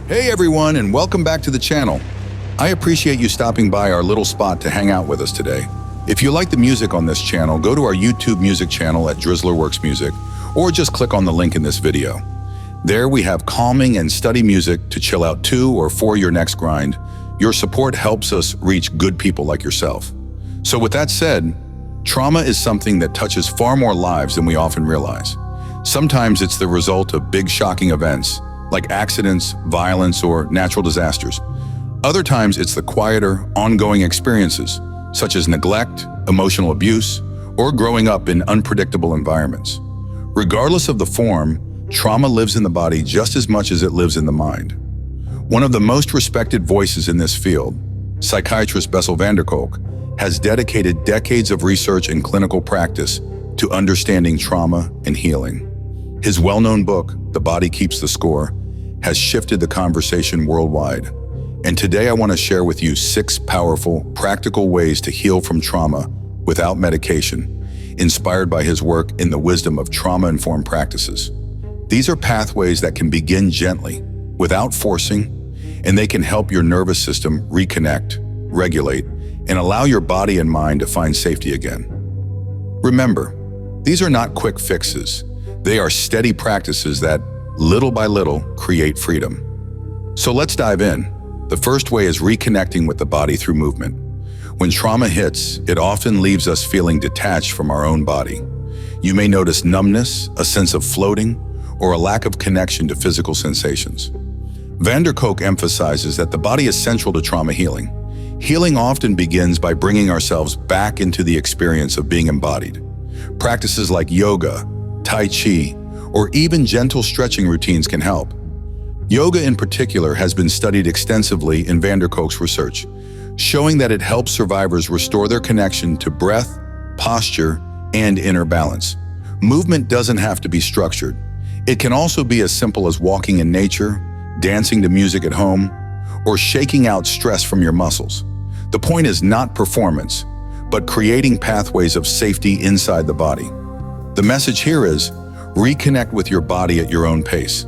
Hey everyone, and welcome back to the channel. I appreciate you stopping by our little spot to hang out with us today. If you like the music on this channel, go to our YouTube music channel at Drizzlerworks Music, or just click on the link in this video. There we have calming and study music to chill out to or for your next grind. Your support helps us reach good people like yourself. So with that said, trauma is something that touches far more lives than we often realize. Sometimes it's the result of big shocking events, like accidents, violence, or natural disasters. Other times it's the quieter, ongoing experiences, such as neglect, emotional abuse, or growing up in unpredictable environments. Regardless of the form, trauma lives in the body just as much as it lives in the mind. One of the most respected voices in this field, psychiatrist Bessel Kolk, has dedicated decades of research and clinical practice to understanding trauma and healing. His well-known book, The Body Keeps the Score, has shifted the conversation worldwide. And today I want to share with you 6 powerful, practical ways to heal from trauma without medication, inspired by his work in the wisdom of trauma-informed practices. These are pathways that can begin gently, without forcing, and they can help your nervous system reconnect, regulate, and allow your body and mind to find safety again. Remember, these are not quick fixes. They are steady practices that, little by little, create freedom. So let's dive in. The first way is reconnecting with the body through movement. When trauma hits, it often leaves us feeling detached from our own body. You may notice numbness, a sense of floating, or a lack of connection to physical sensations. Kolk emphasizes that the body is central to trauma healing. Healing often begins by bringing ourselves back into the experience of being embodied. Practices like yoga, Tai Chi, or even gentle stretching routines can help. Yoga in particular has been studied extensively in Kolk's research, showing that it helps survivors restore their connection to breath, posture, and inner balance. Movement doesn't have to be structured. It can also be as simple as walking in nature, dancing to music at home, or shaking out stress from your muscles. The point is not performance, but creating pathways of safety inside the body. The message here is, reconnect with your body at your own pace.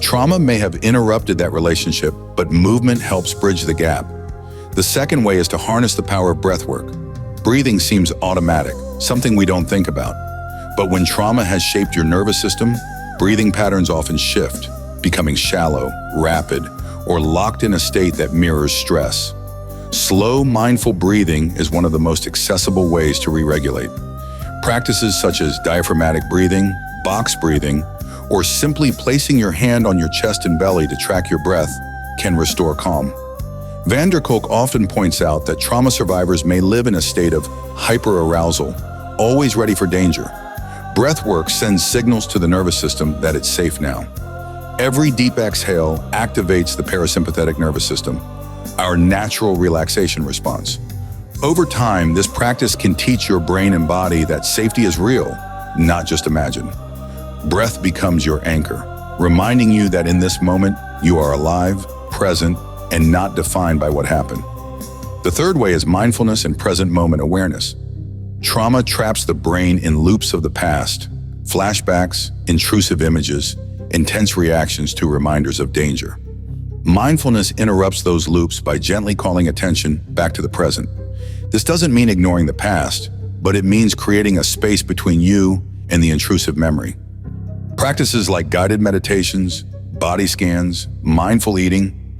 Trauma may have interrupted that relationship, but movement helps bridge the gap. The second way is to harness the power of breathwork. Breathing seems automatic, something we don't think about. But when trauma has shaped your nervous system, breathing patterns often shift, becoming shallow, rapid, or locked in a state that mirrors stress. Slow, mindful breathing is one of the most accessible ways to re-regulate. Practices such as diaphragmatic breathing, box breathing, or simply placing your hand on your chest and belly to track your breath can restore calm. Kolk often points out that trauma survivors may live in a state of hyperarousal, always ready for danger. Breathwork sends signals to the nervous system that it's safe now. Every deep exhale activates the parasympathetic nervous system, our natural relaxation response. Over time, this practice can teach your brain and body that safety is real, not just imagined. Breath becomes your anchor, reminding you that in this moment, you are alive, present, and not defined by what happened. The third way is mindfulness and present moment awareness. Trauma traps the brain in loops of the past, flashbacks, intrusive images, intense reactions to reminders of danger. Mindfulness interrupts those loops by gently calling attention back to the present. This doesn't mean ignoring the past, but it means creating a space between you and the intrusive memory. Practices like guided meditations, body scans, mindful eating,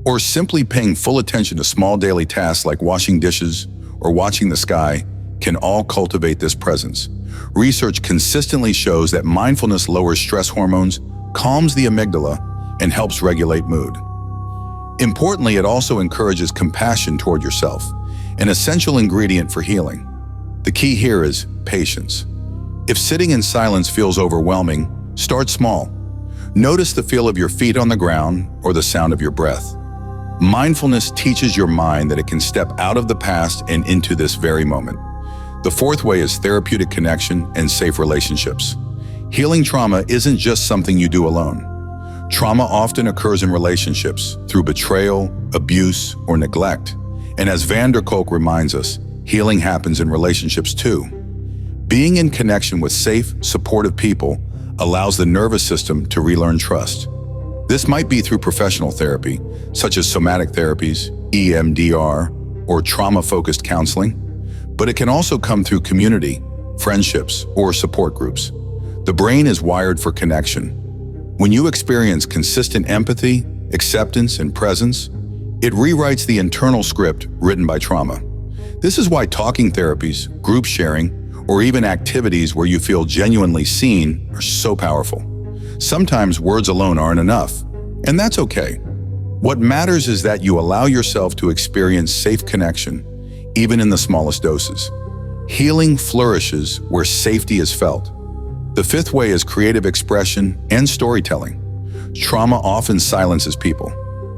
or simply paying full attention to small daily tasks like washing dishes or watching the sky can all cultivate this presence. Research consistently shows that mindfulness lowers stress hormones, calms the amygdala, and helps regulate mood. Importantly, it also encourages compassion toward yourself, an essential ingredient for healing. The key here is patience. If sitting in silence feels overwhelming, start small. Notice the feel of your feet on the ground or the sound of your breath. Mindfulness teaches your mind that it can step out of the past and into this very moment. The fourth way is therapeutic connection and safe relationships. Healing trauma isn't just something you do alone. Trauma often occurs in relationships through betrayal, abuse, or neglect. And as Kolk reminds us, healing happens in relationships too. Being in connection with safe, supportive people allows the nervous system to relearn trust. This might be through professional therapy, such as somatic therapies, EMDR, or trauma-focused counseling, but it can also come through community, friendships, or support groups. The brain is wired for connection. When you experience consistent empathy, acceptance, and presence, it rewrites the internal script written by trauma. This is why talking therapies, group sharing, or even activities where you feel genuinely seen are so powerful. Sometimes words alone aren't enough, and that's okay. What matters is that you allow yourself to experience safe connection, even in the smallest doses. Healing flourishes where safety is felt. The fifth way is creative expression and storytelling. Trauma often silences people.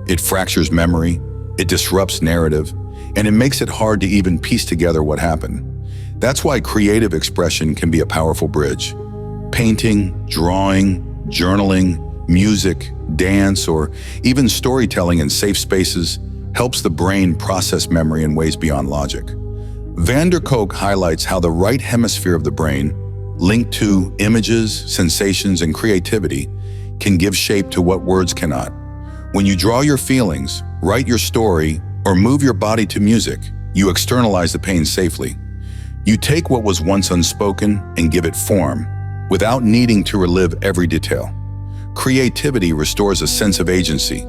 It fractures memory, it disrupts narrative, and it makes it hard to even piece together what happened. That's why creative expression can be a powerful bridge. Painting, drawing, journaling, music, dance, or even storytelling in safe spaces helps the brain process memory in ways beyond logic. Kolk highlights how the right hemisphere of the brain, linked to images, sensations, and creativity, can give shape to what words cannot. When you draw your feelings, write your story, or move your body to music, you externalize the pain safely. You take what was once unspoken and give it form, without needing to relive every detail. Creativity restores a sense of agency.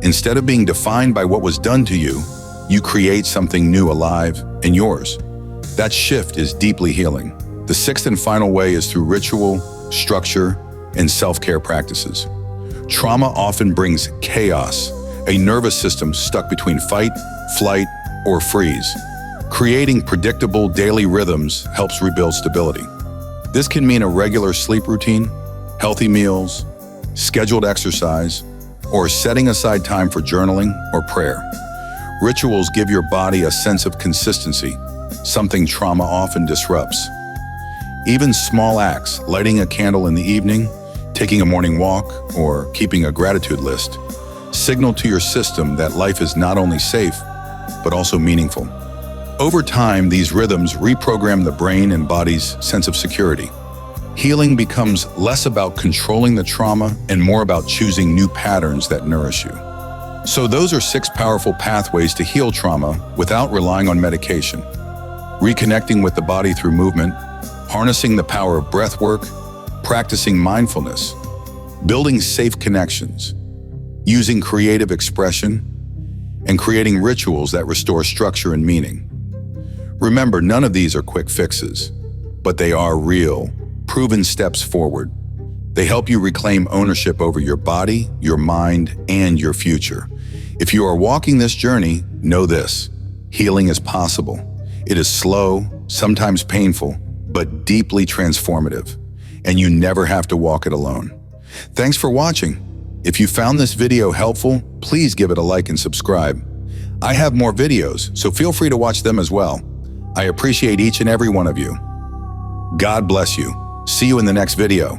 Instead of being defined by what was done to you, you create something new alive and yours. That shift is deeply healing. The sixth and final way is through ritual, structure, and self-care practices. Trauma often brings chaos, a nervous system stuck between fight, flight, or freeze. Creating predictable daily rhythms helps rebuild stability. This can mean a regular sleep routine, healthy meals, scheduled exercise, or setting aside time for journaling or prayer. Rituals give your body a sense of consistency, something trauma often disrupts. Even small acts, lighting a candle in the evening, taking a morning walk, or keeping a gratitude list, signal to your system that life is not only safe, but also meaningful. Over time, these rhythms reprogram the brain and body's sense of security. Healing becomes less about controlling the trauma and more about choosing new patterns that nourish you. So those are 6 powerful pathways to heal trauma without relying on medication. Reconnecting with the body through movement, harnessing the power of breathwork, practicing mindfulness, building safe connections, using creative expression, and creating rituals that restore structure and meaning. Remember, none of these are quick fixes, but they are real, proven steps forward. They help you reclaim ownership over your body, your mind, and your future. If you are walking this journey, know this: healing is possible. It is slow, sometimes painful, but deeply transformative, and you never have to walk it alone. Thanks for watching. If you found this video helpful, please give it a like and subscribe. I have more videos, so feel free to watch them as well. I appreciate each and every one of you. God bless you. See you in the next video.